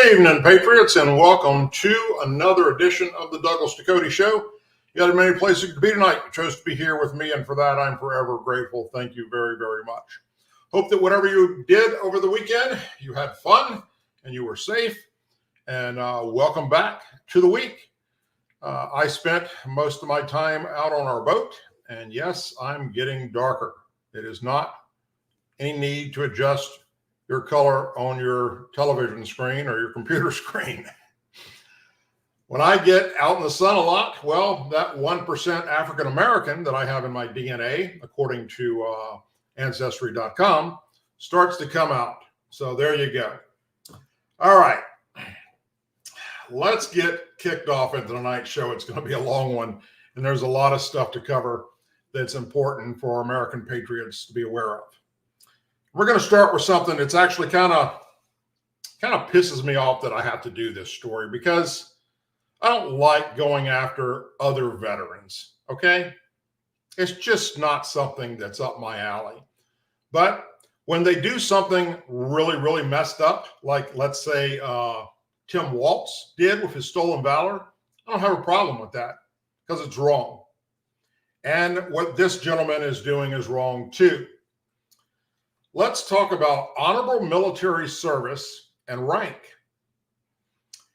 Good evening, Patriots, and welcome to another edition of the Douglas Ducote Show. You got many places to be tonight. You chose to be here with me, and for that, I'm forever grateful. Thank you very, very much. Hope that whatever you did over the weekend, you had fun and you were safe. And welcome back to the week. I spent most of my time out on our boat, and yes, I'm getting darker. It is not any need to adjust your color on your television screen or your computer screen. When I get out in the sun a lot, well, that 1% African American that I have in my DNA, according to Ancestry.com, starts to come out. So there you go. All right. Let's get kicked off into tonight's show. It's going to be a long one, and there's a lot of stuff to cover that's important for American patriots to be aware of. We're going to start with something that's actually kind of pisses me off that I have to do this story, because I don't like going after other veterans, okay? It's just not something that's up my alley. But when they do something really, really messed up, like let's say Tim Waltz did with his stolen valor, I don't have a problem with that because it's wrong. And what this gentleman is doing is wrong too. Let's talk about honorable military service and rank.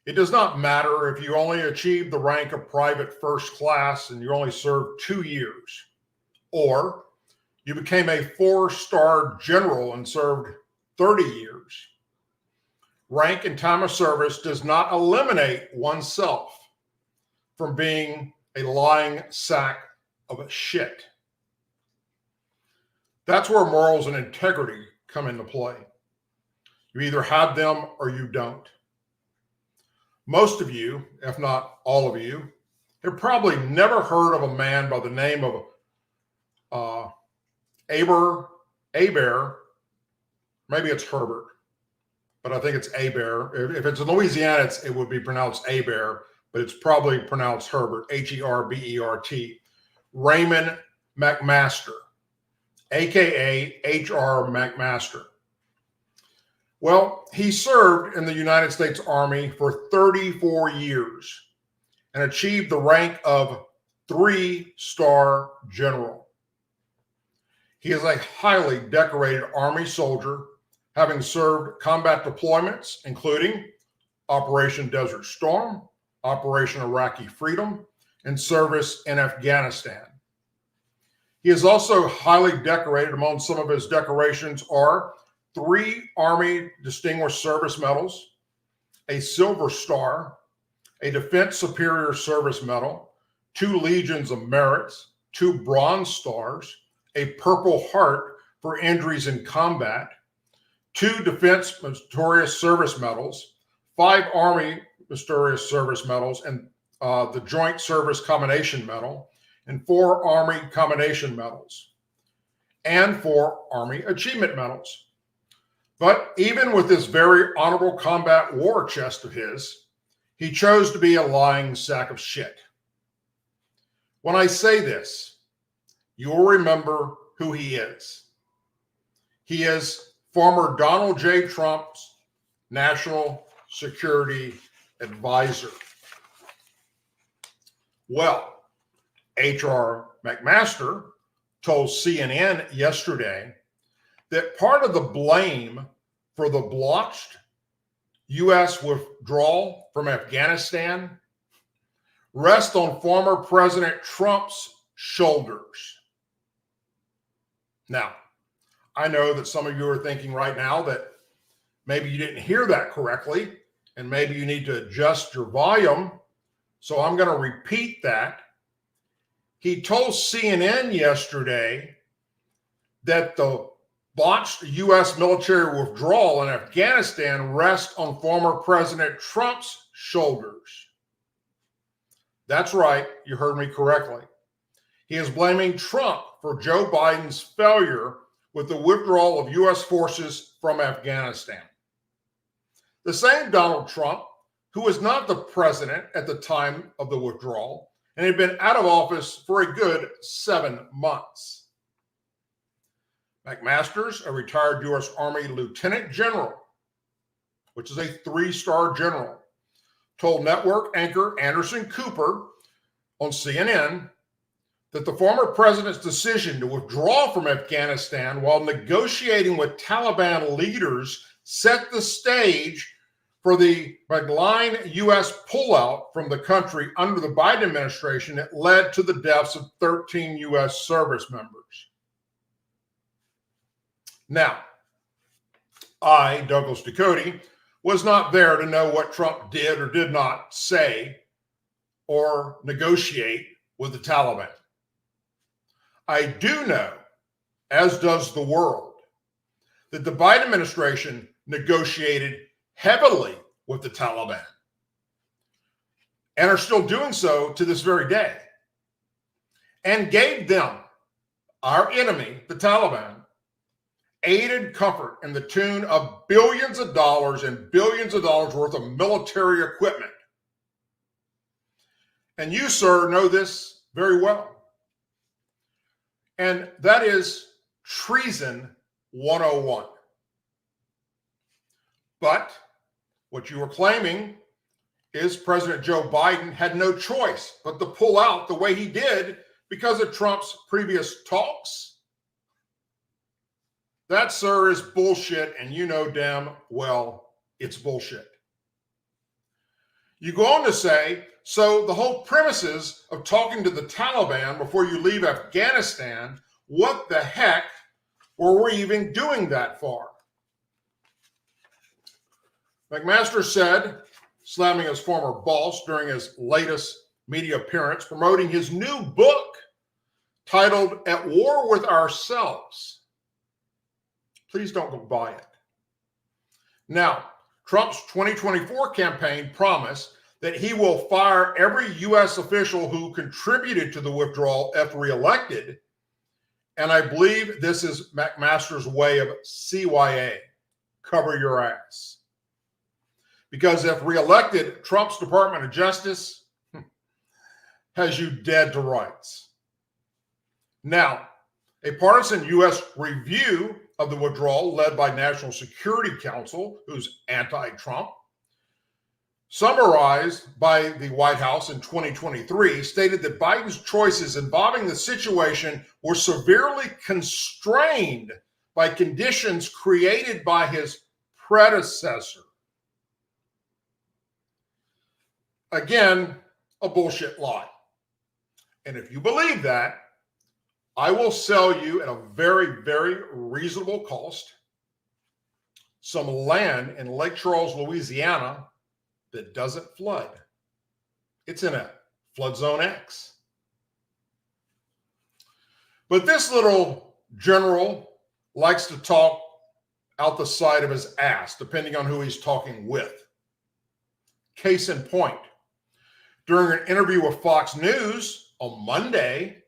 It does not matter if you only achieved the rank of private first class and you only served 2 years, or you became a 4-star general and served 30 years. Rank and time of service does not eliminate oneself from being a lying sack of shit. That's where morals and integrity come into play. You either have them or you don't. Most of you, if not all of you, have probably never heard of a man by the name of Aber, maybe it's Herbert, but I think it's Aber. If it's in Louisiana, it would be pronounced Aber, but it's probably pronounced Herbert, Herbert. Raymond McMaster, aka H.R. McMaster. Well, he served in the United States Army for 34 years and achieved the rank of 3-star general. He is a highly decorated Army soldier, having served combat deployments, including Operation Desert Storm, Operation Iraqi Freedom, and service in Afghanistan. He is also highly decorated. Among some of his decorations are 3 Army Distinguished Service Medals, a Silver Star, a Defense Superior Service Medal, 2 Legions of Merits, 2 Bronze Stars, a Purple Heart for injuries in combat, 2 Defense Meritorious Service Medals, 5 Army Meritorious Service Medals, and the Joint Service Combination Medal, and 4 Army Combination Medals, and 4 Army Achievement Medals. But even with this very honorable combat war chest of his, he chose to be a lying sack of shit. When I say this, you'll remember who he is. He is former Donald J. Trump's National Security Advisor. Well, H.R. McMaster told CNN yesterday that part of the blame for the blotched U.S. withdrawal from Afghanistan rests on former President Trump's shoulders. Now, I know that some of you are thinking right now that maybe you didn't hear that correctly, and maybe you need to adjust your volume. So I'm going to repeat that. He told CNN yesterday that the botched U.S. military withdrawal in Afghanistan rests on former President Trump's shoulders. That's right, you heard me correctly. He is blaming Trump for Joe Biden's failure with the withdrawal of U.S. forces from Afghanistan. The same Donald Trump, who was not the president at the time of the withdrawal and had been out of office for a good 7 months. McMaster's a retired U.S. Army Lieutenant General which is a 3-star general, told network anchor Anderson Cooper on CNN that the former president's decision to withdraw from Afghanistan while negotiating with Taliban leaders set the stage for the malign U.S. pullout from the country under the Biden administration that led to the deaths of 13 U.S. service members. Now, I, Douglas Ducote, was not there to know what Trump did or did not say or negotiate with the Taliban. I do know, as does the world, that the Biden administration negotiated heavily with the Taliban and are still doing so to this very day, and gave them, our enemy, the Taliban, aid and comfort in the tune of billions of dollars and billions of dollars worth of military equipment. And you, sir, know this very well. And that is treason 101. But what you are claiming is President Joe Biden had no choice but to pull out the way he did because of Trump's previous talks. That, sir, is bullshit, and you know damn well it's bullshit. You go on to say, so the whole premises of talking to the Taliban before you leave Afghanistan, what the heck were we even doing that for? McMaster said, slamming his former boss during his latest media appearance, promoting his new book titled At War with Ourselves. Please don't go buy it. Now, Trump's 2024 campaign promised that he will fire every U.S. official who contributed to the withdrawal if reelected. And I believe this is McMaster's way of CYA, cover your ass. Because if reelected, Trump's Department of Justice has you dead to rights. Now, a partisan U.S. review of the withdrawal led by National Security Council, who's anti-Trump, summarized by the White House in 2023, stated that Biden's choices involving the situation were severely constrained by conditions created by his predecessor. Again, a bullshit lie. And if you believe that, I will sell you at a very, very reasonable cost some land in Lake Charles, Louisiana that doesn't flood. It's in a flood zone X. But this little general likes to talk out the side of his ass, depending on who he's talking with. Case in point, during an interview with Fox News on Monday,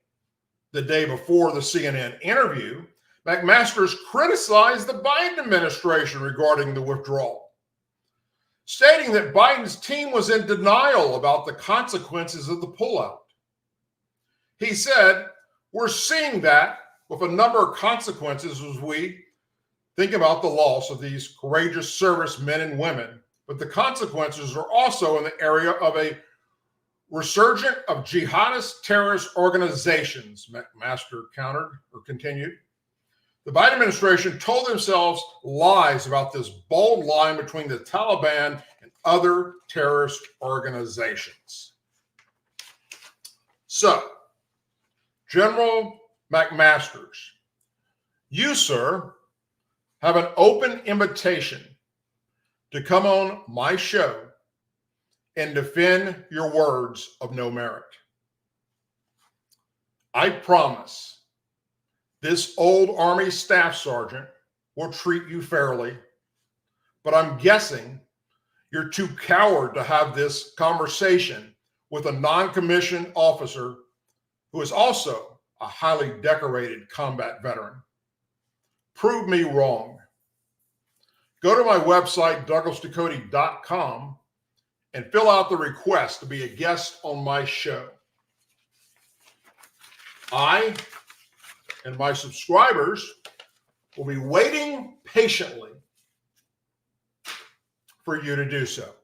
the day before the CNN interview, McMaster's criticized the Biden administration regarding the withdrawal, stating that Biden's team was in denial about the consequences of the pullout. He said, we're seeing that with a number of consequences as we think about the loss of these courageous servicemen and women, but the consequences are also in the area of a resurgence of jihadist terrorist organizations, McMaster countered or continued. The Biden administration told themselves lies about this bold line between the Taliban and other terrorist organizations. So, General McMasters, you, sir, have an open invitation to come on my show and defend your words of no merit. I promise this old Army staff sergeant will treat you fairly, but I'm guessing you're too coward to have this conversation with a non-commissioned officer who is also a highly decorated combat veteran. Prove me wrong. Go to my website, douglasducote.com, and fill out the request to be a guest on my show. I and my subscribers will be waiting patiently for you to do so.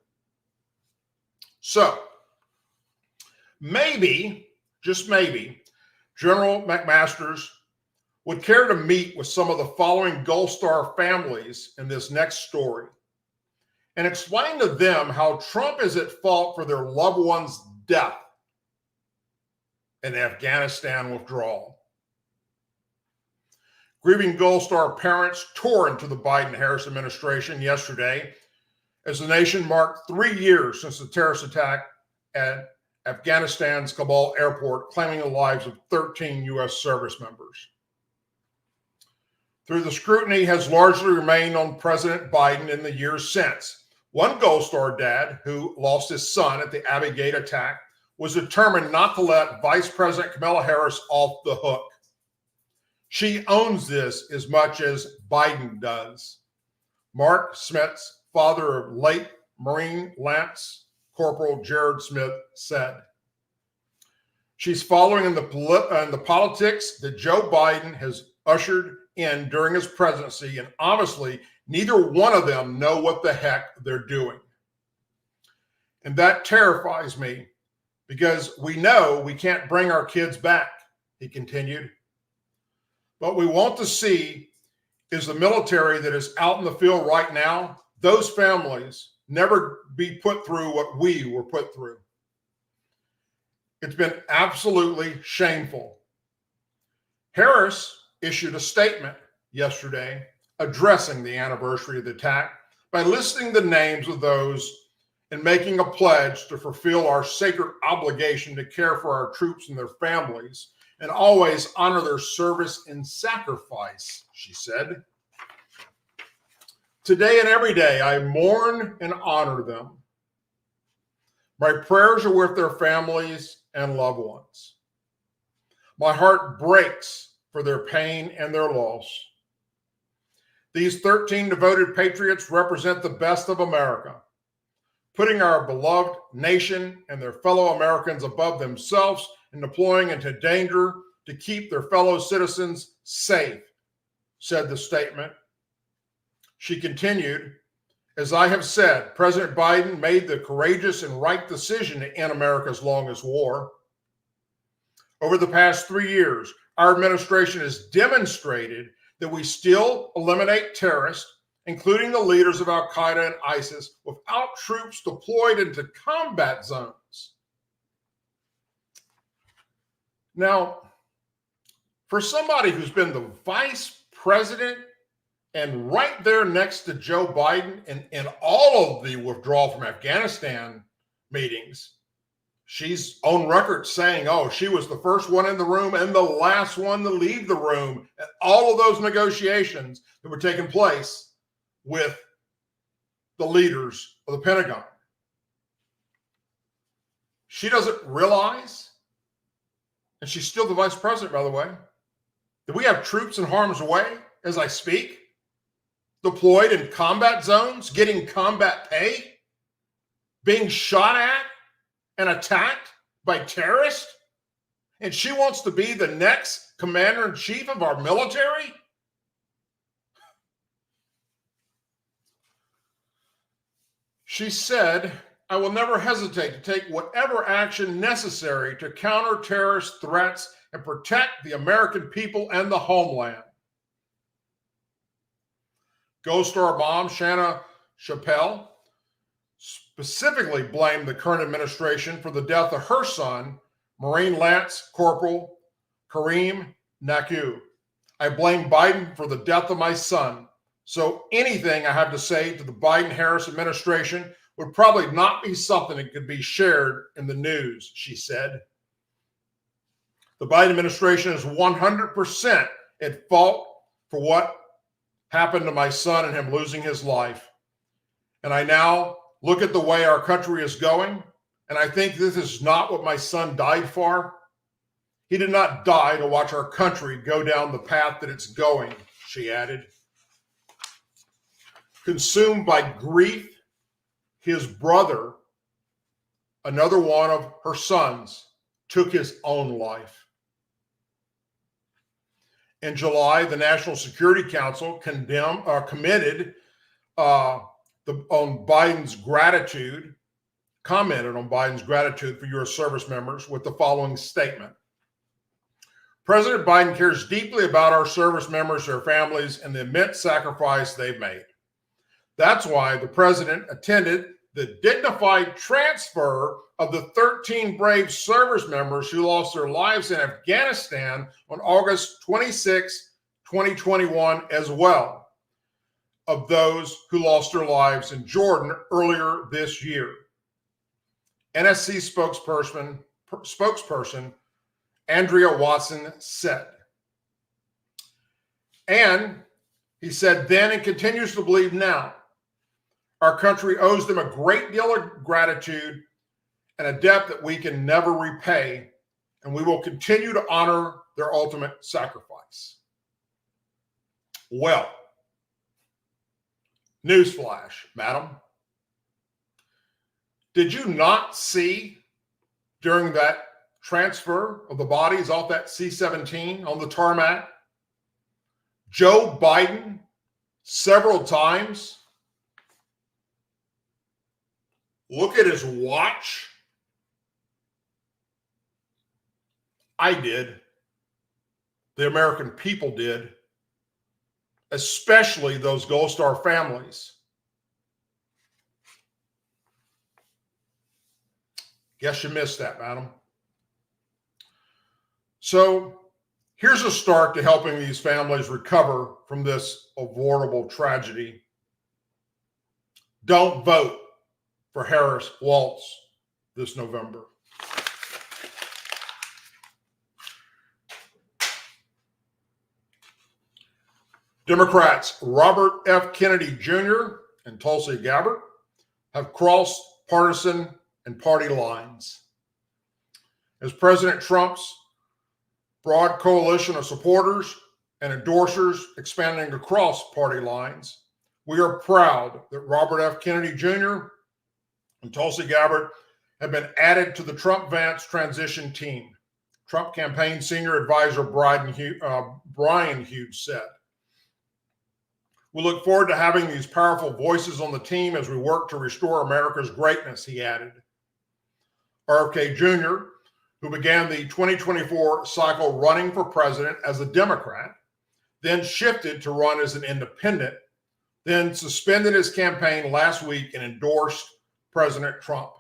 So, maybe, just maybe, General McMaster would care to meet with some of the following Gold Star families in this next story and explain to them how Trump is at fault for their loved one's death and Afghanistan withdrawal. Grieving Gold Star parents tore into the Biden-Harris administration yesterday as the nation marked 3 years since the terrorist attack at Afghanistan's Kabul airport, claiming the lives of 13 U.S. service members. Through the scrutiny has largely remained on President Biden in the years since. One Gold Star dad who lost his son at the Abbey Gate attack was determined not to let Vice President Kamala Harris off the hook. She owns this as much as Biden does. Mark Smith's father of late Marine Lance Corporal Jared Smith said, "She's following in the politics that Joe Biden has ushered in during his presidency, and obviously neither one of them know what the heck they're doing. And that terrifies me because we know we can't bring our kids back," he continued. "What we want to see is the military that is out in the field right now, those families never be put through what we were put through. It's been absolutely shameful." Harris issued a statement yesterday addressing the anniversary of the attack by listing the names of those and making a pledge to fulfill our sacred obligation to care for our troops and their families and always honor their service and sacrifice, she said. "Today and every day, I mourn and honor them. My prayers are with their families and loved ones. My heart breaks for their pain and their loss. These 13 devoted patriots represent the best of America, putting our beloved nation and their fellow Americans above themselves and deploying into danger to keep their fellow citizens safe," said the statement. She continued, "As I have said, President Biden made the courageous and right decision to end America's longest war. Over the past 3 years, our administration has demonstrated that we still eliminate terrorists, including the leaders of Al-Qaeda and ISIS, without troops deployed into combat zones." Now, for somebody who's been the vice president and right there next to Joe Biden in all of the withdrawal from Afghanistan meetings, she's on record saying, oh, she was the first one in the room and the last one to leave the room at all of those negotiations that were taking place with the leaders of the Pentagon. She doesn't realize, and she's still the vice president, by the way, that we have troops in harm's way as I speak, deployed in combat zones, getting combat pay, being shot at and attacked by terrorists, and she wants to be the next commander-in-chief of our military? She said, "I will never hesitate to take whatever action necessary to counter terrorist threats and protect the American people and the homeland." Gold Star mom Shanna Chappelle specifically blamed the current administration for the death of her son, Marine Lance Corporal Kareem Naku. "I blame Biden for the death of my son. So anything I have to say to the Biden-Harris administration would probably not be something that could be shared in the news," she said. "The Biden administration is 100% at fault for what happened to my son and him losing his life. And I now look at the way our country is going, and I think this is not what my son died for. He did not die to watch our country go down the path that it's going," she added. Consumed by grief, his brother, another one of her sons, took his own life. In July, the National Security Council committed on Biden's gratitude, commented on Biden's gratitude for U.S. service members with the following statement. President Biden cares deeply about our service members, their families, and the immense sacrifice they've made. That's why the president attended the dignified transfer of the 13 brave service members who lost their lives in Afghanistan on August 26, 2021, as well of those who lost their lives in Jordan earlier this year. NSC spokesperson Andrea Watson said. And he said then and continues to believe now, our country owes them a great deal of gratitude and a debt that we can never repay, and we will continue to honor their ultimate sacrifice. Well, newsflash, madam. Did you not see during that transfer of the bodies off that C-17 on the tarmac, Joe Biden several times look at his watch? I did. The American people did, especially those Gold Star families. Guess you missed that, madam. So here's a start to helping these families recover from this avoidable tragedy. Don't vote for Harris Waltz this November. Democrats Robert F. Kennedy Jr. and Tulsi Gabbard have crossed partisan and party lines. As President Trump's broad coalition of supporters and endorsers expanding across party lines, we are proud that Robert F. Kennedy Jr. and Tulsi Gabbard have been added to the Trump-Vance transition team, Trump campaign senior advisor Brian Hughes said. We look forward to having these powerful voices on the team as we work to restore America's greatness, he added. RFK Jr., who began the 2024 cycle running for president as a Democrat, then shifted to run as an independent, then suspended his campaign last week and endorsed President Trump.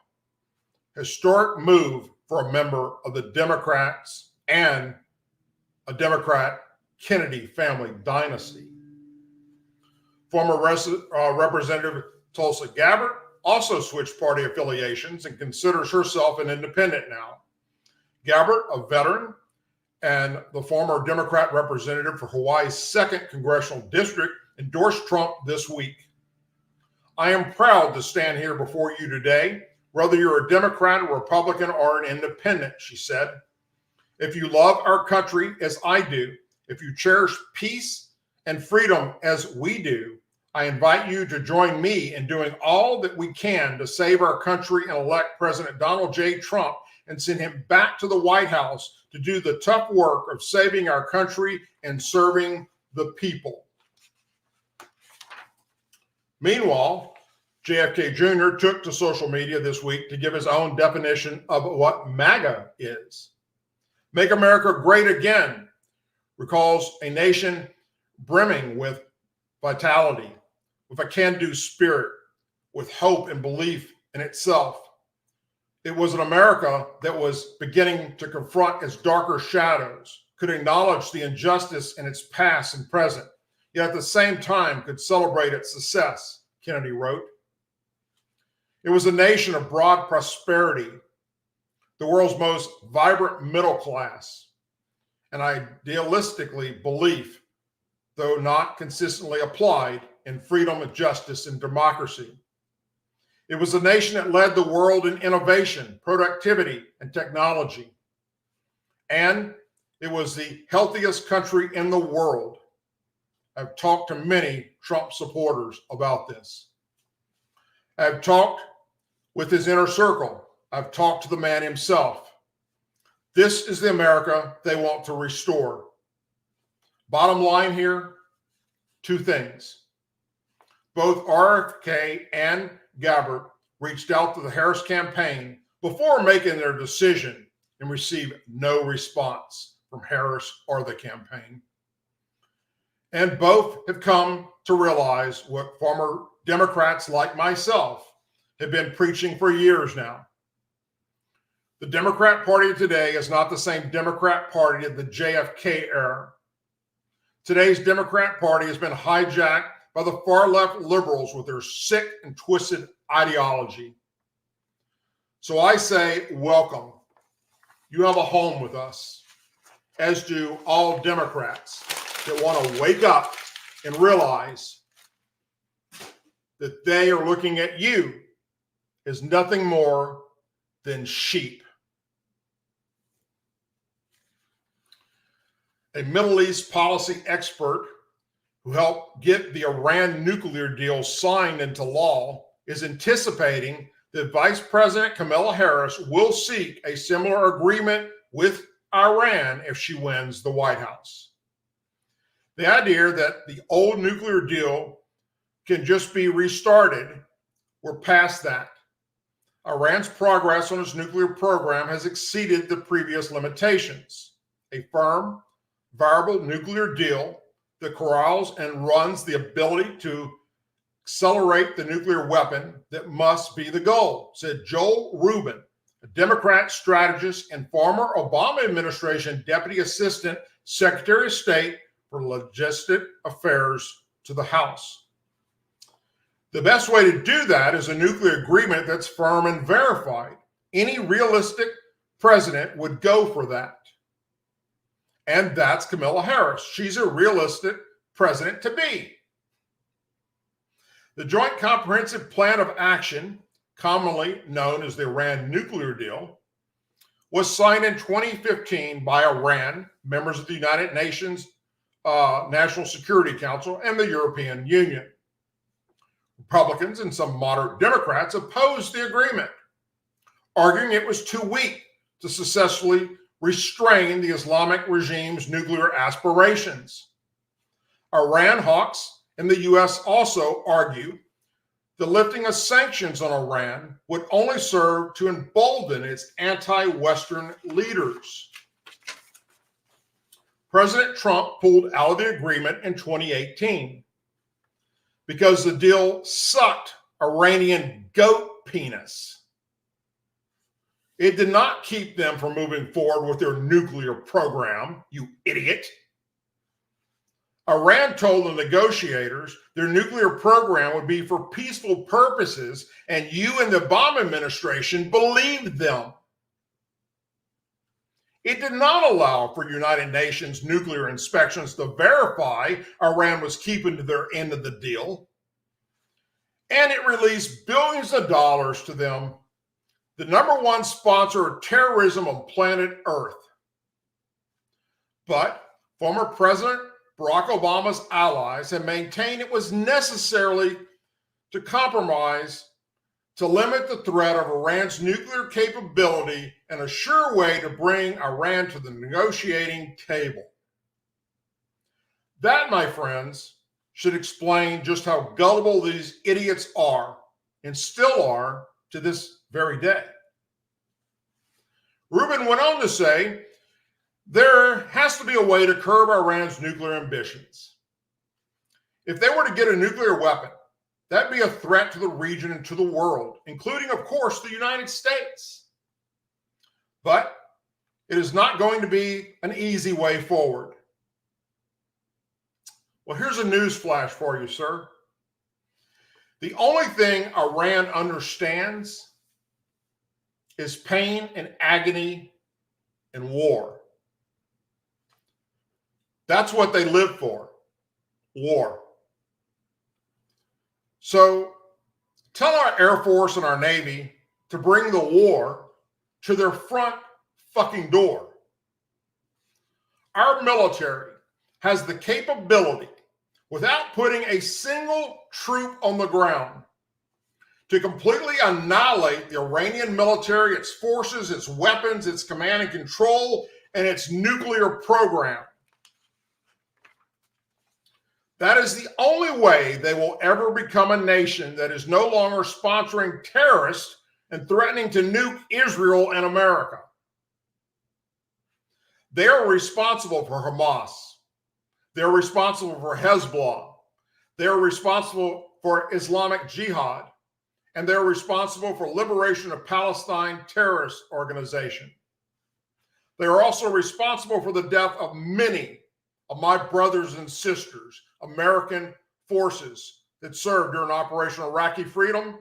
Historic move for a member of the Democrats and a Democrat Kennedy family dynasty. Former Representative Tulsi Gabbard also switched party affiliations and considers herself an independent now. Gabbard, a veteran and the former Democrat representative for Hawaii's 2nd Congressional District, endorsed Trump this week. I am proud to stand here before you today, whether you're a Democrat, a Republican, or an independent, she said. If you love our country as I do, if you cherish peace and freedom as we do, I invite you to join me in doing all that we can to save our country and elect President Donald J. Trump and send him back to the White House to do the tough work of saving our country and serving the people. Meanwhile, JFK Jr. took to social media this week to give his own definition of what MAGA is. Make America Great Again recalls a nation brimming with vitality, with a can-do spirit, with hope and belief in itself. It was an America that was beginning to confront its darker shadows, could acknowledge the injustice in its past and present, yet at the same time could celebrate its success, Kennedy wrote. It was a nation of broad prosperity, the world's most vibrant middle class, and idealistically belief, though not consistently applied, in freedom and justice and democracy. It was a nation that led the world in innovation, productivity, and technology. And it was the healthiest country in the world. I've talked to many Trump supporters about this. I've talked with his inner circle. I've talked to the man himself. This is the America they want to restore. Bottom line here, two things. Both RFK and Gabbard reached out to the Harris campaign before making their decision and received no response from Harris or the campaign. And both have come to realize what former Democrats like myself have been preaching for years now. The Democrat Party today is not the same Democrat Party of the JFK era. Today's Democrat Party has been hijacked by the far-left liberals with their sick and twisted ideology. So I say, welcome. You have a home with us, as do all Democrats that want to wake up and realize that they are looking at you as nothing more than sheep. A Middle East policy expert who helped get the Iran nuclear deal signed into law is anticipating that Vice President Kamala Harris will seek a similar agreement with Iran if she wins the White House. The idea that the old nuclear deal can just be restarted, we're past that. Iran's progress on its nuclear program has exceeded the previous limitations. A firm, viable nuclear deal that corrals and runs the ability to accelerate the nuclear weapon that must be the goal, said Joel Rubin, a Democrat strategist and former Obama administration Deputy Assistant Secretary of State for Logistic Affairs to the House. The best way to do that is a nuclear agreement that's firm and verified. Any realistic president would go for that. And that's Kamala Harris. She's a realistic president to be. The Joint Comprehensive Plan of Action, commonly known as the Iran nuclear deal, was signed in 2015 by Iran, members of the United Nations National Security Council, and the European Union. Republicans and some moderate Democrats opposed the agreement, arguing it was too weak to successfully restrain the Islamic regime's nuclear aspirations. Iran hawks and the U.S. also argue the lifting of sanctions on Iran would only serve to embolden its anti-Western leaders. President Trump pulled out of the agreement in 2018 because the deal sucked Iranian goat penis. It did not keep them from moving forward with their nuclear program, you idiot. Iran told the negotiators their nuclear program would be for peaceful purposes, and you and the Obama administration believed them. It did not allow for United Nations nuclear inspections to verify Iran was keeping to their end of the deal. And it released billions of dollars to them, the number one sponsor of terrorism on planet Earth. But former President Barack Obama's allies have maintained it was necessarily to compromise to limit the threat of Iran's nuclear capability and a sure way to bring Iran to the negotiating table. That, my friends, should explain just how gullible these idiots are and still are to this very day. Rubin went on to say, there has to be a way to curb Iran's nuclear ambitions. If they were to get a nuclear weapon, that'd be a threat to the region and to the world, including, of course, the United States. But it is not going to be an easy way forward. Well, here's a news flash for you, sir. The only thing Iran understands is pain and agony and war. That's what they live for, war. So tell our Air Force and our Navy to bring the war to their front fucking door. Our military has the capability, without putting a single troop on the ground, to completely annihilate the Iranian military, its forces, its weapons, its command and control, and its nuclear program. That is the only way they will ever become a nation that is no longer sponsoring terrorists and threatening to nuke Israel and America. They are responsible for Hamas. They're responsible for Hezbollah. They're responsible for Islamic Jihad. And they're responsible for Liberation of Palestine terrorist organization. They are also responsible for the death of many of my brothers and sisters, American forces that served during Operation Iraqi Freedom,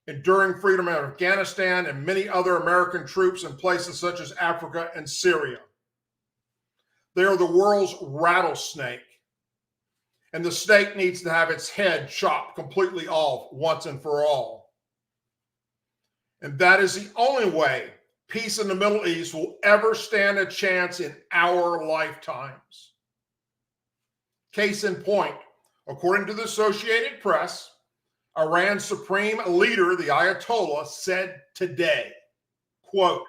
enduring freedom in Afghanistan, and many other American troops in places such as Africa and Syria. They are the world's rattlesnake, and the snake needs to have its head chopped completely off once and for all. And that is the only way peace in the Middle East will ever stand a chance in our lifetimes. Case in point, according to the Associated Press, Iran's supreme leader, the Ayatollah, said today, quote,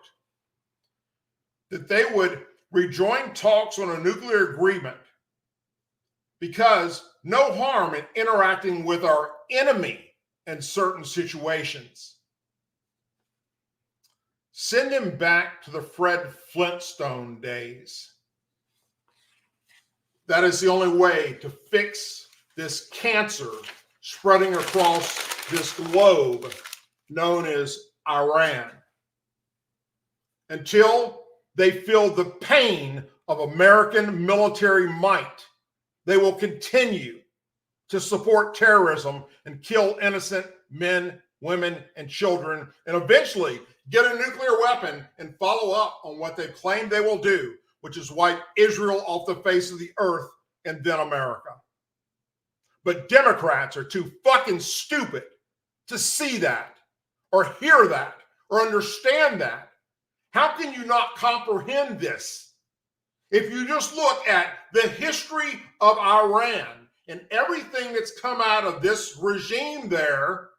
that they would rejoin talks on a nuclear agreement because no harm in interacting with our enemy in certain situations. Send him back to the Fred Flintstone days. That is the only way to fix this cancer spreading across this globe known as Iran. Until they feel the pain of American military might, they will continue to support terrorism and kill innocent men, women, and children, and eventually get a nuclear weapon and follow up on what they claim they will do, which is wipe Israel off the face of the earth and then America. But Democrats are too fucking stupid to see that or hear that or understand that. How can you not comprehend this? If you just look at the history of Iran and everything that's come out of this regime there,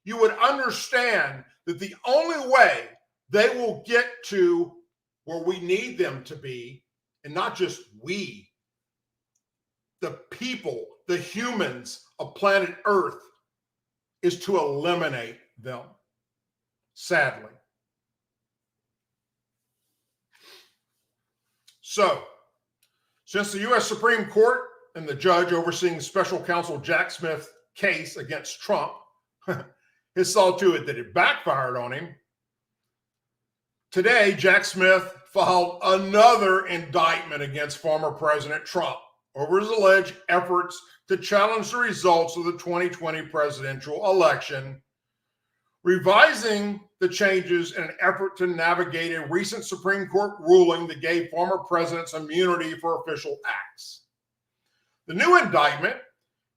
you would understand that the only way they will get to where we need them to be, and not just we, the people, the humans of planet Earth, is to eliminate them, sadly. So, since the U.S. Supreme Court and the judge overseeing special counsel Jack Smith's case against Trump has saw to it that it backfired on him, today Jack Smith filed another indictment against former President Trump over his alleged efforts to challenge the results of the 2020 presidential election, revising the changes in an effort to navigate a recent Supreme Court ruling that gave former presidents immunity for official acts. The new indictment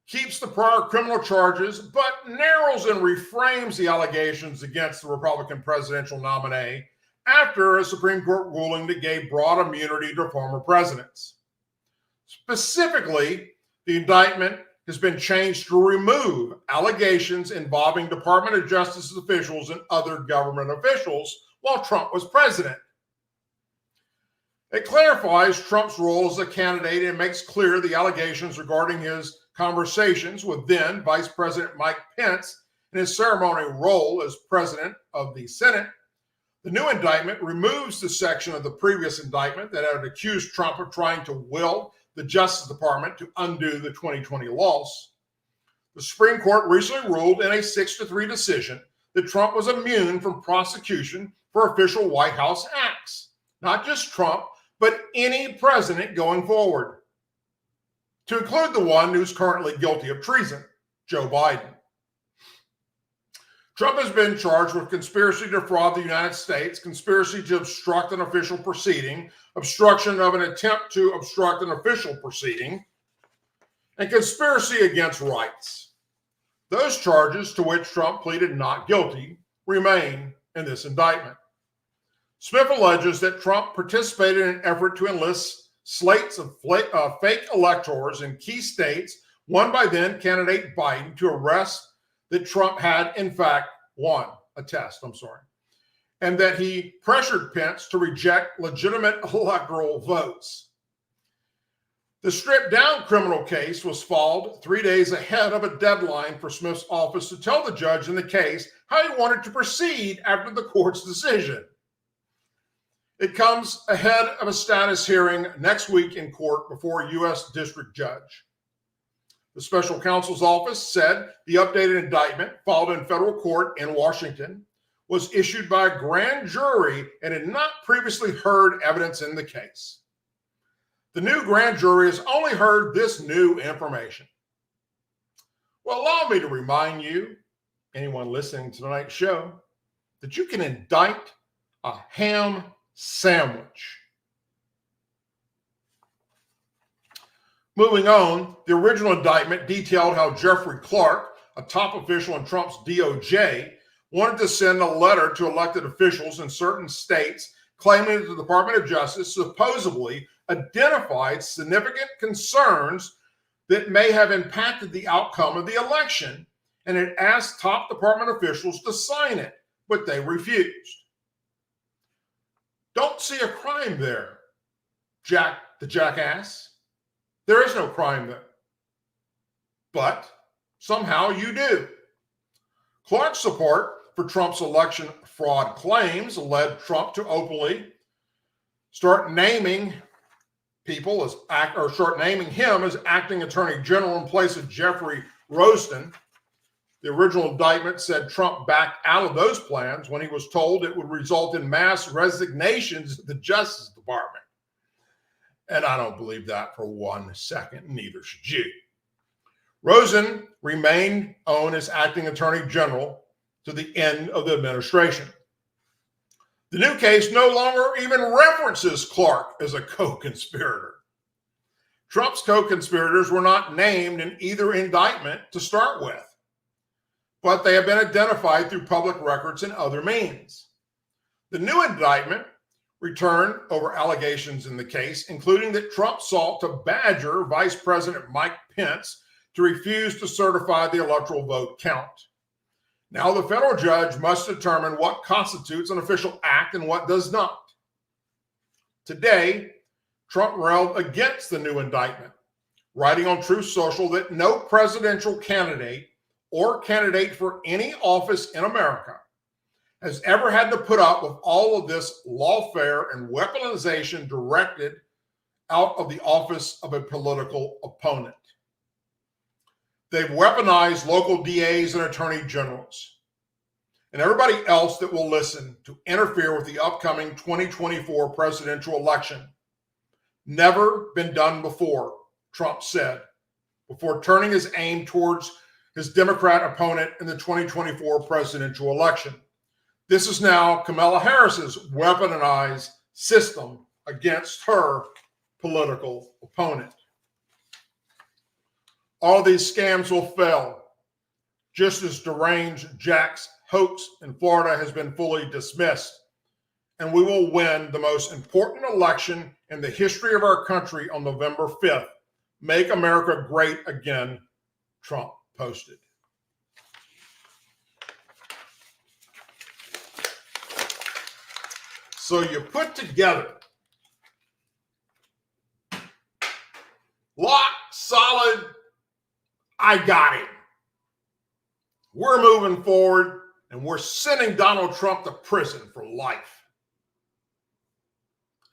keeps the prior criminal charges, but narrows and reframes the allegations against the Republican presidential nominee after a Supreme Court ruling that gave broad immunity to former presidents. Specifically, the indictment has been changed to remove allegations involving Department of Justice officials and other government officials while Trump was president. It clarifies Trump's role as a candidate and makes clear the allegations regarding his conversations with then Vice President Mike Pence in his ceremonial role as president of the Senate. The new indictment removes the section of the previous indictment that had accused Trump of trying to will the Justice Department to undo the 2020 loss. The Supreme Court recently ruled in a 6-3 decision that Trump was immune from prosecution for official White House acts. Not just Trump, but any president going forward, to include the one who's currently guilty of treason, Joe Biden. Trump has been charged with conspiracy to defraud the United States, conspiracy to obstruct an official proceeding, obstruction of an attempt to obstruct an official proceeding, and conspiracy against rights. Those charges to which Trump pleaded not guilty remain in this indictment. Smith alleges that Trump participated in an effort to enlist slates of fake electors in key states won by then candidate Biden to arrest that Trump had, in fact, won a test, and that he pressured Pence to reject legitimate electoral votes. The stripped-down criminal case was filed 3 days ahead of a deadline for Smith's office to tell the judge in the case how he wanted to proceed after the court's decision. It comes ahead of a status hearing next week in court before a U.S. district judge. The special counsel's office said the updated indictment filed in federal court in Washington was issued by a grand jury and had not previously heard evidence in the case. The new grand jury has only heard this new information. Well, allow me to remind you, anyone listening to tonight's show, that you can indict a ham sandwich. Moving on, the original indictment detailed how Jeffrey Clark, a top official in Trump's DOJ, wanted to send a letter to elected officials in certain states claiming that the Department of Justice supposedly identified significant concerns that may have impacted the outcome of the election, and it asked top department officials to sign it, but they refused. Don't see a crime there, Jack the jackass. There is no crime there. But somehow you do. Clark's support for Trump's election fraud claims led Trump to openly start naming him as acting attorney general in place of Jeffrey Rosen. The original indictment said Trump backed out of those plans when he was told it would result in mass resignations at the Justice Department. And I don't believe that for 1 second, neither should you. Rosen remained on as acting attorney general to the end of the administration. The new case no longer even references Clark as a co-conspirator. Trump's co-conspirators were not named in either indictment to start with, but they have been identified through public records and other means. The new indictment returned over allegations in the case, including that Trump sought to badger Vice President Mike Pence to refuse to certify the electoral vote count. Now the federal judge must determine what constitutes an official act and what does not. Today, Trump railed against the new indictment, writing on Truth Social that no presidential candidate or candidate for any office in America has ever had to put up with all of this lawfare and weaponization directed out of the office of a political opponent. They've weaponized local DAs and attorney generals and everybody else that will listen to interfere with the upcoming 2024 presidential election. Never been done before, Trump said, before turning his aim towards his Democrat opponent in the 2024 presidential election. This is now Kamala Harris's weaponized system against her political opponent. All these scams will fail, just as deranged Jack's hoax in Florida has been fully dismissed. And we will win the most important election in the history of our country on November 5th. Make America great again, Trump posted. So you put together lock, solid, I got him. We're moving forward and we're sending Donald Trump to prison for life.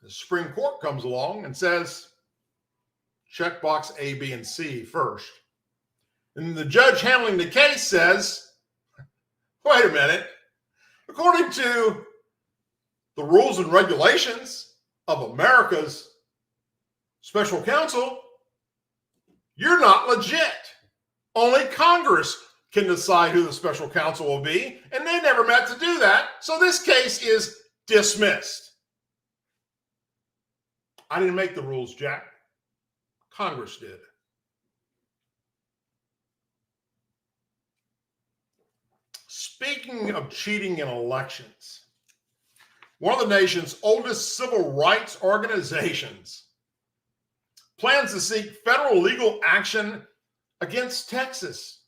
The Supreme Court comes along and says, checkbox A, B, and C first. And the judge handling the case says, wait a minute, according to the rules and regulations of America's special counsel, you're not legit. Only Congress can decide who the special counsel will be, and they never met to do that, so this case is dismissed. I didn't make the rules, Jack. Congress did. Speaking of cheating in elections, one of the nation's oldest civil rights organizations plans to seek federal legal action against Texas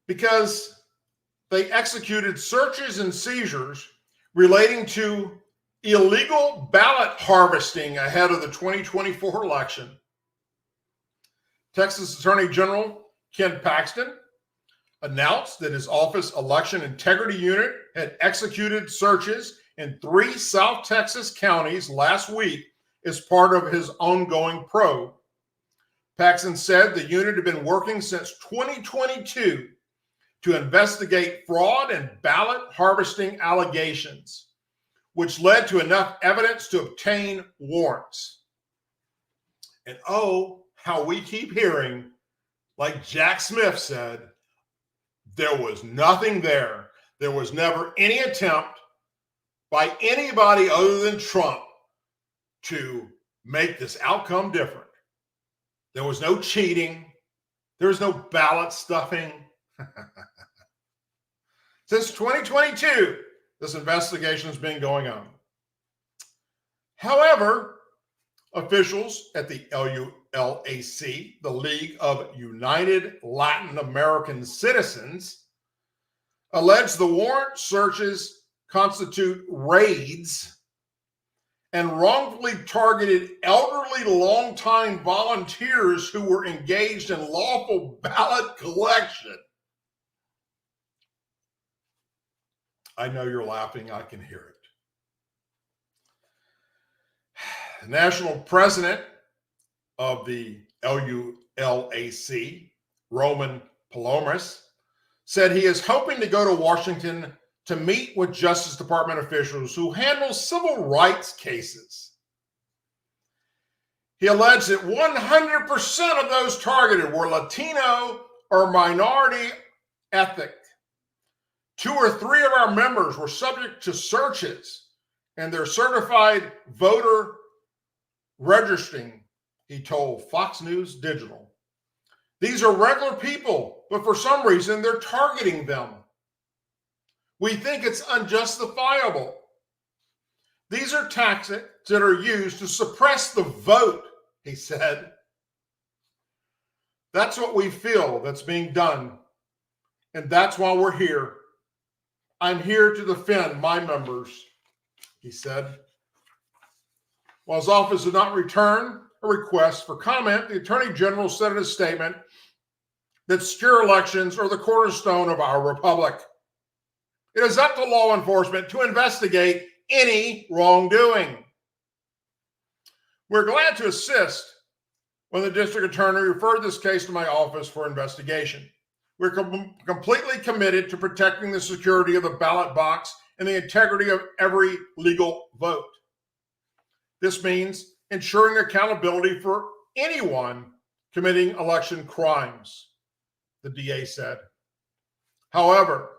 because they executed searches and seizures relating to illegal ballot harvesting ahead of the 2024 election. Texas Attorney General Ken Paxton announced that his office election integrity unit had executed searches in 3 South Texas counties last week as part of his ongoing probe. Paxton said the unit had been working since 2022 to investigate fraud and ballot harvesting allegations, which led to enough evidence to obtain warrants. And oh, how we keep hearing, like Jack Smith said, there was nothing there. There was never any attempt by anybody other than Trump to make this outcome different. There was no cheating. There was no ballot stuffing. Since 2022, this investigation has been going on. However, officials at the LULAC, the League of United Latin American Citizens, allege the warrant searches constitute raids and wrongfully targeted elderly longtime volunteers who were engaged in lawful ballot collection. I know you're laughing. I can hear it. The national president of the LULAC, Roman Palomas, said he is hoping to go to Washington to meet with Justice Department officials who handle civil rights cases. He alleged that 100% of those targeted were Latino or minority ethnic. 2 or 3 of our members were subject to searches and their certified voter registering, he told Fox News Digital. These are regular people, but for some reason they're targeting them. We think it's unjustifiable. These are tactics that are used to suppress the vote, he said. That's what we feel that's being done, and that's why we're here. I'm here to defend my members, he said. While his office did not return a request for comment, the Attorney General said in a statement that secure elections are the cornerstone of our republic. It is up to law enforcement to investigate any wrongdoing. We're glad to assist when the district attorney referred this case to my office for investigation. We're completely committed to protecting the security of the ballot box and the integrity of every legal vote. This means ensuring accountability for anyone committing election crimes, the DA said. However,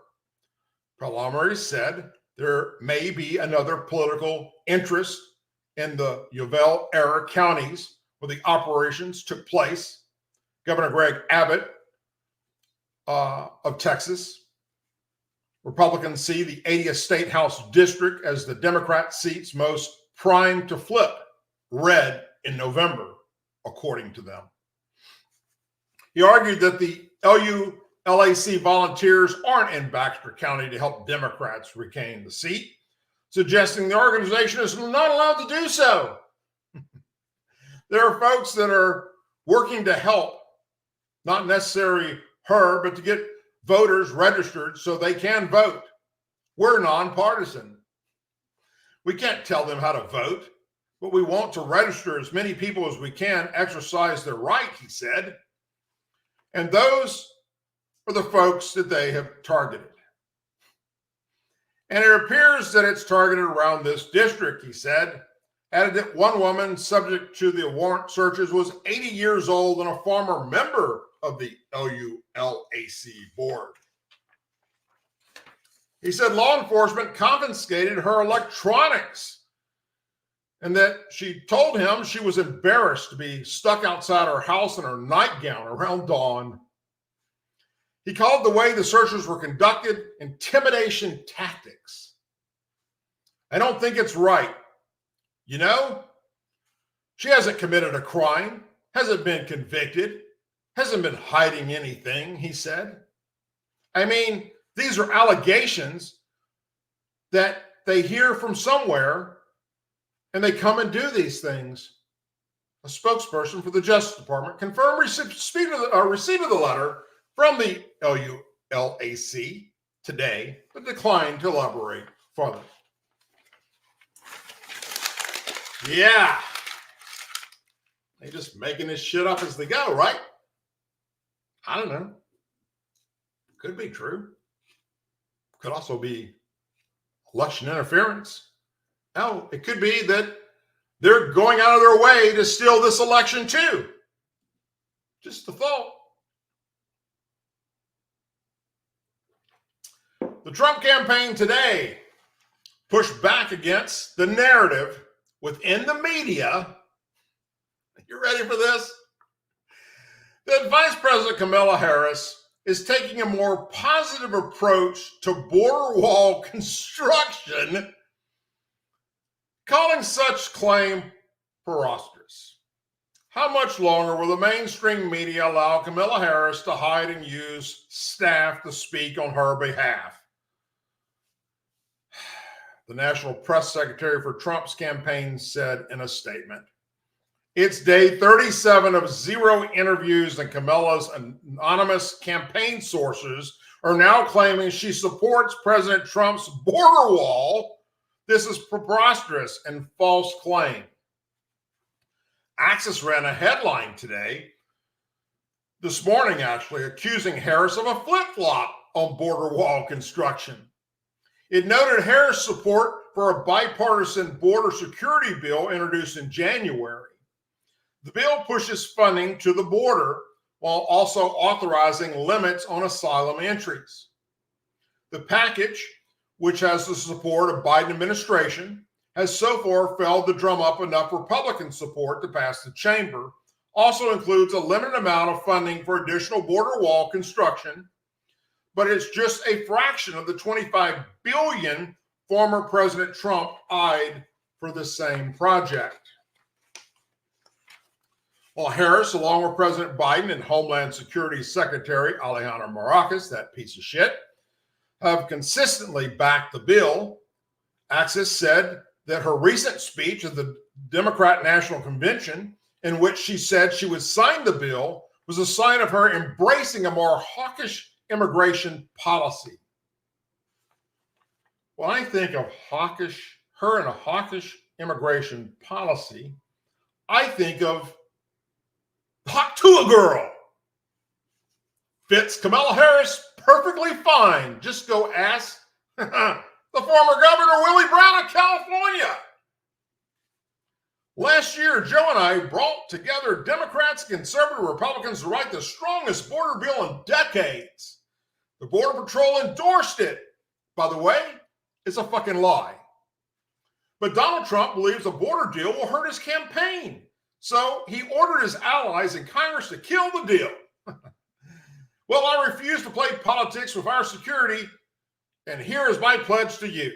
Palomas said there may be another political interest in the Uvalde-era counties where the operations took place. Governor Greg Abbott of Texas. Republicans see the 80th State House district as the Democrat seats most primed to flip red in November, according to them. He argued that the LULAC volunteers aren't in Baxter County to help Democrats regain the seat, suggesting the organization is not allowed to do so. There are folks that are working to help, not necessarily her, but to get voters registered so they can vote. We're nonpartisan. We can't tell them how to vote, but we want to register as many people as we can exercise their right, he said. And those are the folks that they have targeted. And it appears that it's targeted around this district, he said. Added that one woman subject to the warrant searches was 80 years old and a former member of the LULAC board. He said law enforcement confiscated her electronics and that she told him she was embarrassed to be stuck outside her house in her nightgown around dawn. He called the way the searches were conducted intimidation tactics. I don't think it's right. You know, she hasn't committed a crime, hasn't been convicted, hasn't been hiding anything, he said. I mean, these are allegations that they hear from somewhere and they come and do these things. A spokesperson for the Justice Department confirmed receipt of the letter from the LULAC today, but declined to elaborate further. Yeah. They're just making this shit up as they go, right? I don't know. Could be true. Could also be election interference. Oh, it could be that they're going out of their way to steal this election too. Just a thought. The Trump campaign today pushed back against the narrative within the media. You ready for this? That Vice President Kamala Harris is taking a more positive approach to border wall construction, calling such claim preposterous. How much longer will the mainstream media allow Kamala Harris to hide and use staff to speak on her behalf? The National Press Secretary for Trump's campaign said in a statement, "It's day 37 of 0 interviews, and Kamala's anonymous campaign sources are now claiming she supports President Trump's border wall. This is preposterous and false claim." Access ran a headline this morning, accusing Harris of a flip-flop on border wall construction. It noted Harris' support for a bipartisan border security bill introduced in January. The bill pushes funding to the border while also authorizing limits on asylum entries. The package, which has the support of Biden administration, has so far failed to drum up enough Republican support to pass the chamber. Also includes a limited amount of funding for additional border wall construction, but it's just a fraction of the $25 billion former President Trump eyed for the same project. While Harris, along with President Biden and Homeland Security Secretary Alejandro Mayorkas, that piece of shit, have consistently backed the bill, Access said that her recent speech at the Democrat National Convention, in which she said she would sign the bill, was a sign of her embracing a more hawkish immigration policy. When I think of her and a hawkish immigration policy, I think of Hawk to a girl. Fits Kamala Harris perfectly fine. Just go ask the former Governor Willie Brown of California. Last year, Joe and I brought together Democrats, conservative Republicans to write the strongest border bill in decades. The Border Patrol endorsed it. By the way, it's a fucking lie. But Donald Trump believes a border deal will hurt his campaign. So he ordered his allies in Congress to kill the deal. Well, I refuse to play politics with our security, and here is my pledge to you.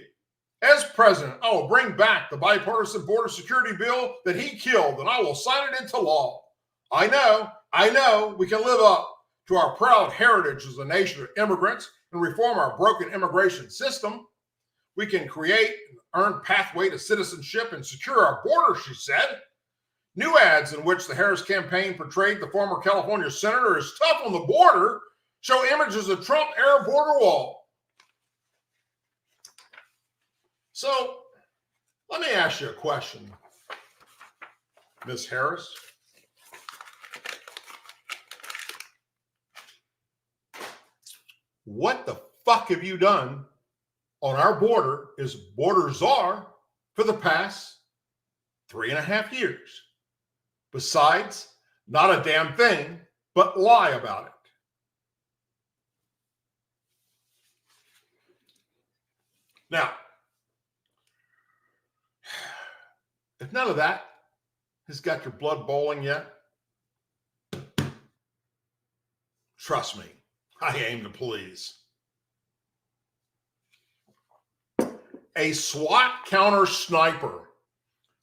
As president, I will bring back the bipartisan border security bill that he killed, and I will sign it into law. I know we can live up to our proud heritage as a nation of immigrants and reform our broken immigration system. We can create an earned pathway to citizenship and secure our border, she said. New ads in which the Harris campaign portrayed the former California senator as tough on the border show images of Trump-era border wall. So let me ask you a question, Ms. Harris. What the fuck have you done on our border as border czar for the past 3.5 years? Besides, not a damn thing, but lie about it. Now, if none of that has got your blood boiling yet, trust me, I aim to please. A SWAT counter sniper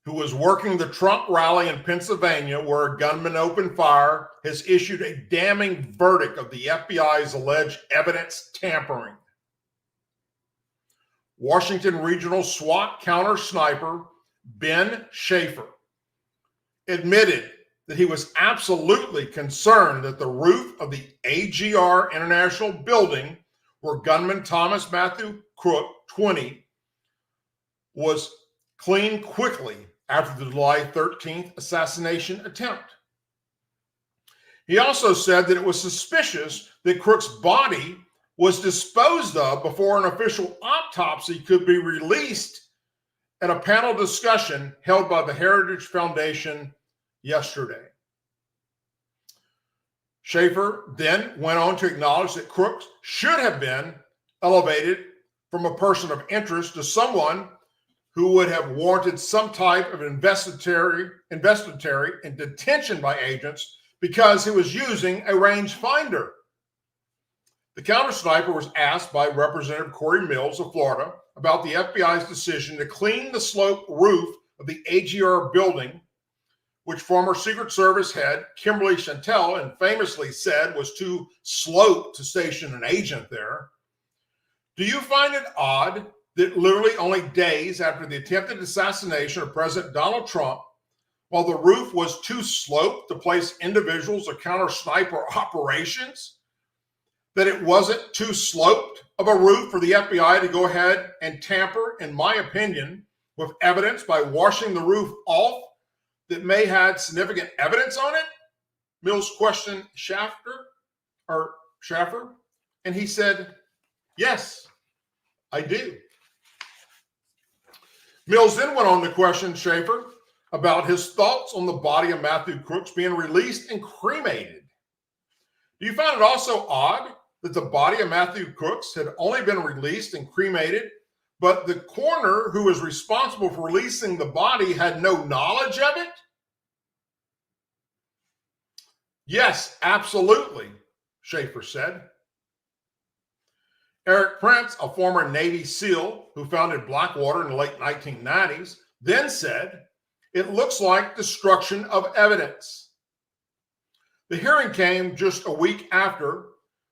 who was working the Trump rally in Pennsylvania where a gunman opened fire has issued a damning verdict of the FBI's alleged evidence tampering. Washington Regional SWAT counter sniper Ben Schaeffer, admitted that he was absolutely concerned that the roof of the AGR International building where gunman Thomas Matthew Crook, 20, was cleaned quickly after the July 13th assassination attempt. He also said that it was suspicious that Crook's body was disposed of before an official autopsy could be released at a panel discussion held by the Heritage Foundation yesterday. Schaeffer then went on to acknowledge that Crook should have been elevated from a person of interest to someone who would have warranted some type of investigatory and detention by agents because he was using a rangefinder. The counter-sniper was asked by Representative Corey Mills of Florida about the FBI's decision to clean the slope roof of the AGR building, which former Secret Service head Kimberly Chantel famously said was too sloped to station an agent there. Do you find it odd that literally only days after the attempted assassination of President Donald Trump, while the roof was too sloped to place individuals or counter-sniper operations, that it wasn't too sloped of a roof for the FBI to go ahead and tamper, in my opinion, with evidence by washing the roof off that may have significant evidence on it? Mills questioned Schaeffer, and he said, yes, I do. Mills then went on to question Schaeffer about his thoughts on the body of Matthew Crooks being released and cremated. Do you find it also odd that the body of Matthew Crooks had only been released and cremated, but the coroner who was responsible for releasing the body had no knowledge of it? Yes, absolutely, Schaeffer said. Eric Prince, a former Navy SEAL who founded Blackwater in the late 1990s, then said, it looks like destruction of evidence. The hearing came just a week after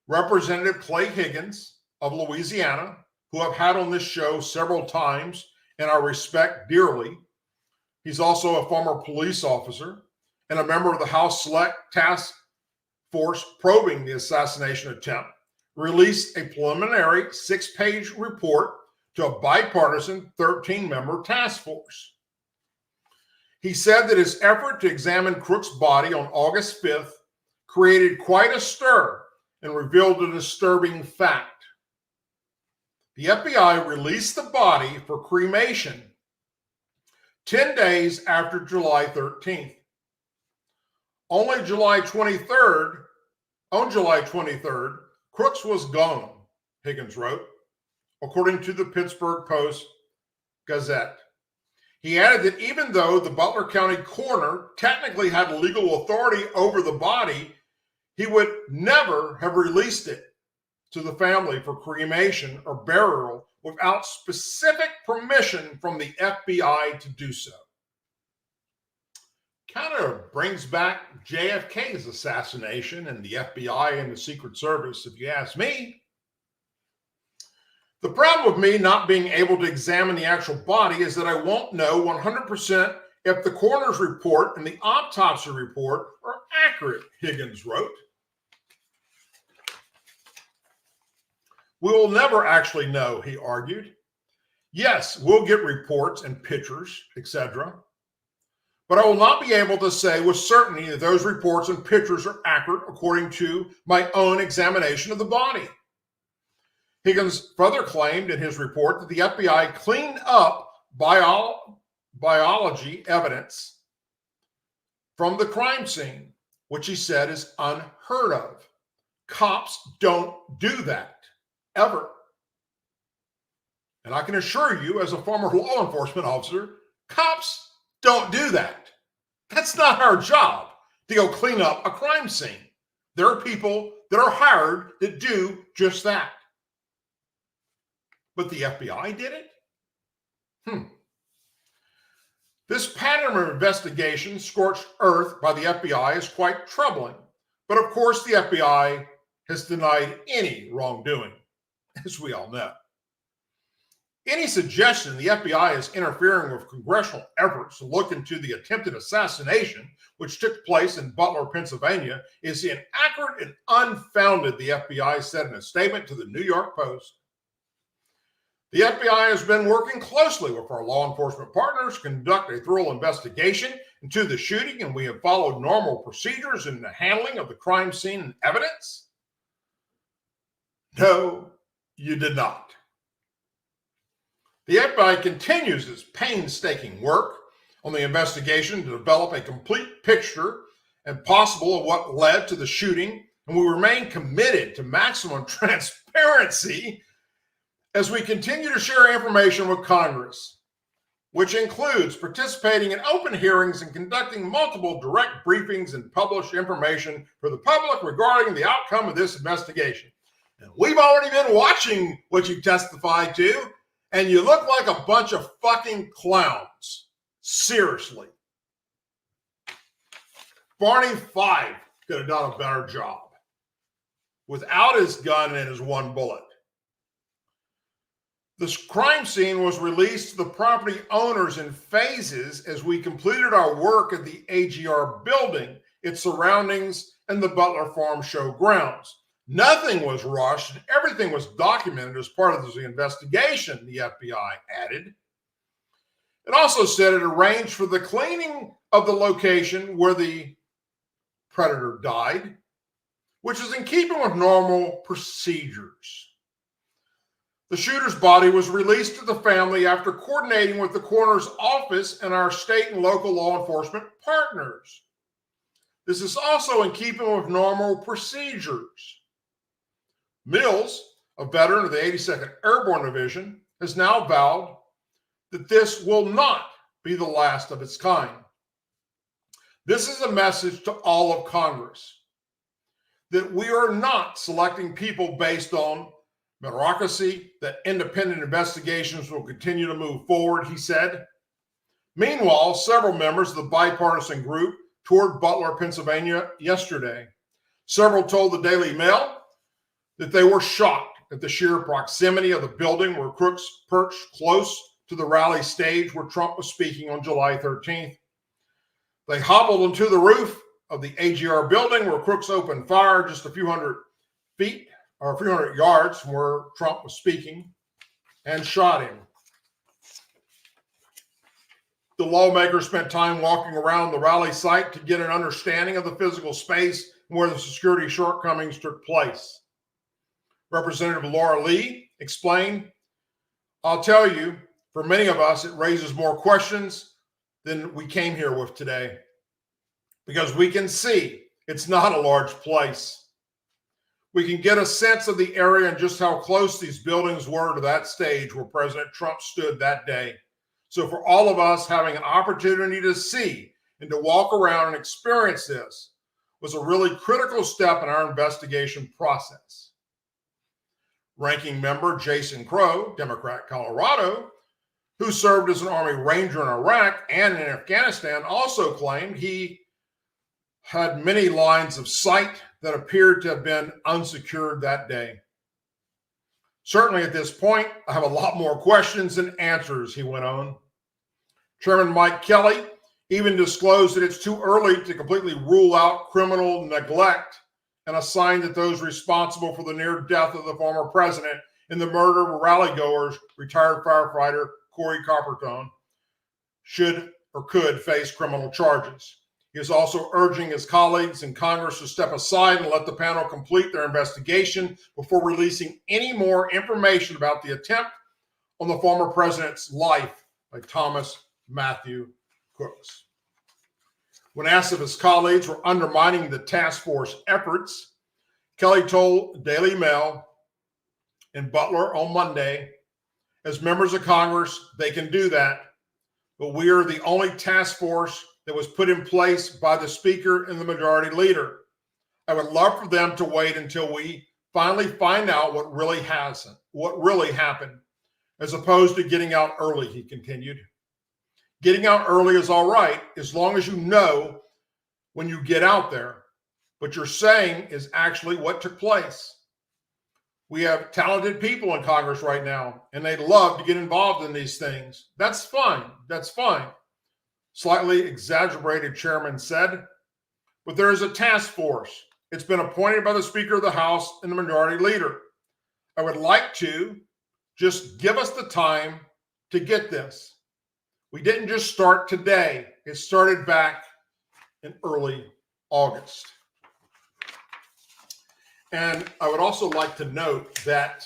Representative Clay Higgins of Louisiana, who I've had on this show several times and I respect dearly. He's also a former police officer and a member of the House Select Task Force probing the assassination attempt, released a preliminary 6-page report to a bipartisan 13-member task force. He said that his effort to examine Crook's body on August 5th created quite a stir and revealed a disturbing fact. The FBI released the body for cremation 10 days after July 13th. On July 23rd, Crooks was gone, Higgins wrote, according to the Pittsburgh Post-Gazette. He added that even though the Butler County coroner technically had legal authority over the body, he would never have released it to the family for cremation or burial without specific permission from the FBI to do so. Kind of brings back JFK's assassination and the FBI and the Secret Service, if you ask me. The problem with me not being able to examine the actual body is that I won't know 100% if the coroner's report and the autopsy report are accurate, Higgins wrote. We will never actually know, he argued. Yes, we'll get reports and pictures, etc., but I will not be able to say with certainty that those reports and pictures are accurate according to my own examination of the body. Higgins further claimed in his report that the FBI cleaned up biology evidence from the crime scene, which he said is unheard of. Cops don't do that, ever. And I can assure you, as a former law enforcement officer, cops don't do that. That's not our job, to go clean up a crime scene. There are people that are hired that do just that. But the FBI did it? This pattern of investigation, scorched earth by the FBI, is quite troubling. But of course, the FBI has denied any wrongdoing, as we all know. Any suggestion the FBI is interfering with congressional efforts to look into the attempted assassination, which took place in Butler, Pennsylvania, is inaccurate and unfounded, the FBI said in a statement to the New York Post. The FBI has been working closely with our law enforcement partners to conduct a thorough investigation into the shooting, and we have followed normal procedures in the handling of the crime scene and evidence. No, you did not. The FBI continues its painstaking work on the investigation to develop a complete picture and possible of what led to the shooting, and we remain committed to maximum transparency as we continue to share information with Congress, which includes participating in open hearings and conducting multiple direct briefings and publish information for the public regarding the outcome of this investigation. And we've already been watching what you testified to, and you look like a bunch of fucking clowns. Seriously. Barney Fife could have done a better job without his gun and his one bullet. This crime scene was released to the property owners in phases as we completed our work at the AGR building, its surroundings, and the Butler Farm Show grounds. Nothing was rushed, and everything was documented as part of the investigation, the FBI added. It also said it arranged for the cleaning of the location where the predator died, which is in keeping with normal procedures. The shooter's body was released to the family after coordinating with the coroner's office and our state and local law enforcement partners. This is also in keeping with normal procedures. Mills, a veteran of the 82nd Airborne Division, has now vowed that this will not be the last of its kind. This is a message to all of Congress that we are not selecting people based on meritocracy, that independent investigations will continue to move forward, he said. Meanwhile, several members of the bipartisan group toured Butler, Pennsylvania yesterday. Several told the Daily Mail that they were shocked at the sheer proximity of the building where crooks perched close to the rally stage where Trump was speaking on July 13th. They hobbled onto the roof of the AGR building where crooks opened fire just a few hundred feet or a few hundred yards from where Trump was speaking and shot him. The lawmakers spent time walking around the rally site to get an understanding of the physical space and where the security shortcomings took place. Representative Laura Lee explained, "I'll tell you, for many of us, it raises more questions than we came here with today, because we can see it's not a large place. We can get a sense of the area and just how close these buildings were to that stage where President Trump stood that day. So for all of us, having an opportunity to see and to walk around and experience this was a really critical step in our investigation process." Ranking member Jason Crow, Democrat, Colorado, who served as an Army Ranger in Iraq and in Afghanistan, also claimed he had many lines of sight that appeared to have been unsecured that day. "Certainly at this point, I have a lot more questions than answers," he went on. Chairman Mike Kelly even disclosed that it's too early to completely rule out criminal neglect and assign that those responsible for the near death of the former president in the murder of rally-goers, retired firefighter Corey Coppertone, should or could face criminal charges. He is also urging his colleagues in Congress to step aside and let the panel complete their investigation before releasing any more information about the attempt on the former president's life by Thomas Matthew Crooks. When asked if his colleagues were undermining the task force efforts, Kelly told Daily Mail in Butler on Monday, "As members of Congress, they can do that, but we are the only task force that was put in place by the Speaker and the Majority Leader. I would love for them to wait until we finally find out what really happened, as opposed to getting out early," he continued. "Getting out early is all right, as long as you know when you get out there. What you're saying is actually what took place. We have talented people in Congress right now, and they love to get involved in these things. That's fine. That's fine. Slightly exaggerated chairman said, but there is a task force. It's been appointed by the Speaker of the House and the Majority Leader. I would like to just give us the time to get this. We didn't just start today. It started back in early August. And I would also like to note that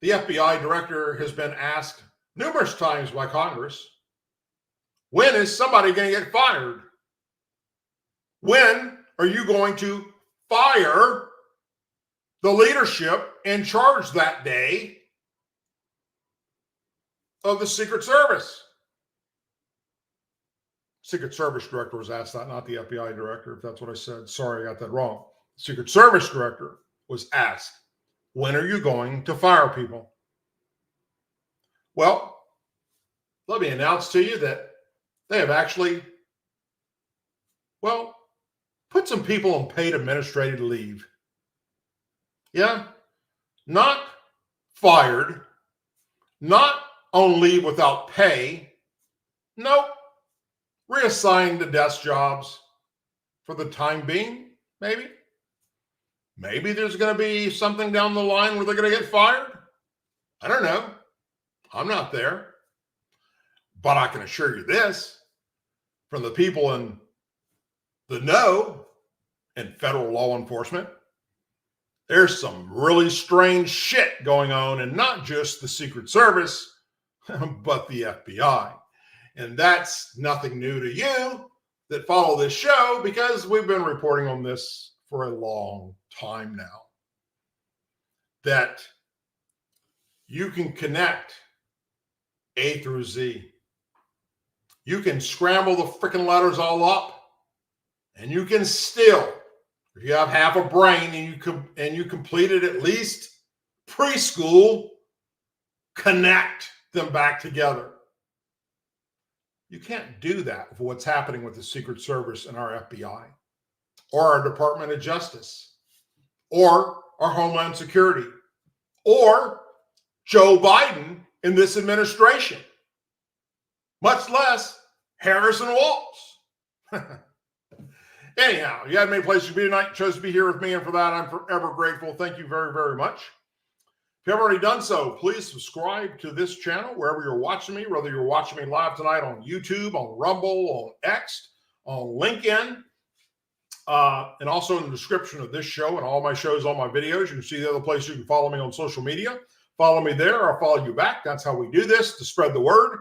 the FBI director has been asked numerous times by Congress, when is somebody going to get fired? When are you going to fire the leadership in charge that day of the Secret Service? Secret Service director was asked that, not the FBI director, if that's what I said. Sorry, I got that wrong. Secret Service director was asked, when are you going to fire people? Well, let me announce to you that they have actually, put some people on paid administrative leave. Yeah, not fired, not on leave without pay. Nope. Reassigned to desk jobs for the time being, maybe. Maybe there's going to be something down the line where they're going to get fired. I don't know. I'm not there. But I can assure you this, from the people in the know in federal law enforcement, there's some really strange shit going on, and not just the Secret Service, but the FBI. And that's nothing new to you that follow this show, because we've been reporting on this for a long time now. That you can connect A through Z. You can scramble the freaking letters all up, and you can still, if you have half a brain and you completed at least preschool, connect them back together. You can't do that with what's happening with the Secret Service and our FBI, or our Department of Justice, or our Homeland Security, or Joe Biden in this administration, much less Harris and Waltz. Anyhow, you had many places to be tonight. You chose to be here with me, and for that, I'm forever grateful. Thank you very, very much. If you haven't already done so, please subscribe to this channel wherever you're watching me, whether you're watching me live tonight on YouTube, on Rumble, on X, on LinkedIn, and also in the description of this show and all my shows, all my videos. You can see the other place you can follow me on social media. Follow me there, I'll follow you back. That's how we do this, to spread the word.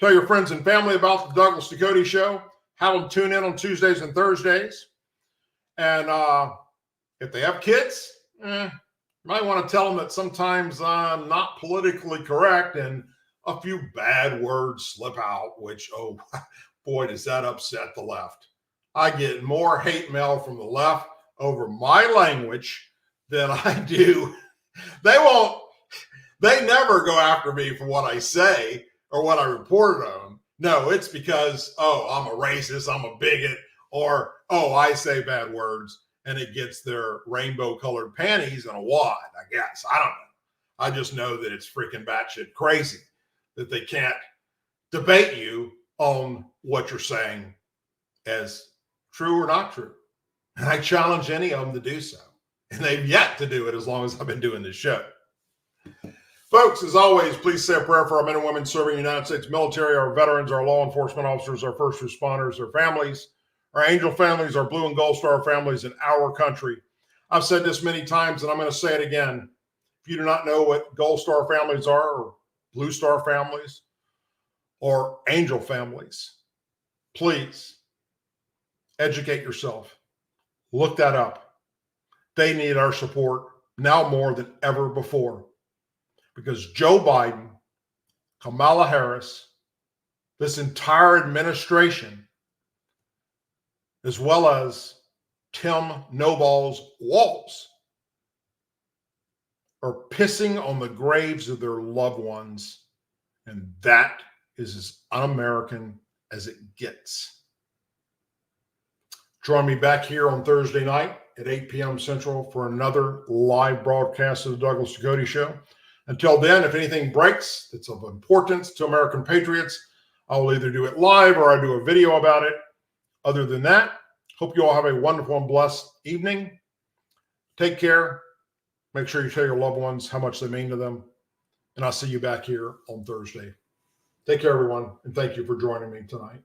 Tell your friends and family about the Douglas Ducote Show. Have them tune in on Tuesdays and Thursdays. And if they have kids, you might want to tell them that sometimes I'm not politically correct and a few bad words slip out, which, oh, boy, does that upset the left. I get more hate mail from the left over my language than I do. They never go after me for what I say or what I reported on. No, it's because, oh, I'm a racist, I'm a bigot, or, oh, I say bad words, and it gets their rainbow-colored panties in a wad, I guess. I don't know. I just know that it's freaking batshit crazy that they can't debate you on what you're saying as true or not true. And I challenge any of them to do so. And they've yet to do it as long as I've been doing this show. Folks, as always, please say a prayer for our men and women serving the United States military, our veterans, our law enforcement officers, our first responders, their families, our angel families, our blue and gold star families in our country. I've said this many times, and I'm going to say it again. If you do not know what gold star families are, or blue star families, or angel families, please educate yourself. Look that up. They need our support now more than ever before. Because Joe Biden, Kamala Harris, this entire administration, as well as Tim No-Balls Waltz, are pissing on the graves of their loved ones. And that is as un-American as it gets. Join me back here on Thursday night at 8 p.m. Central for another live broadcast of the Douglas Ducote Show. Until then, if anything breaks that's of importance to American patriots, I'll either do it live or I do a video about it. Other than that, hope you all have a wonderful and blessed evening. Take care. Make sure you tell your loved ones how much they mean to them. And I'll see you back here on Thursday. Take care, everyone, and thank you for joining me tonight.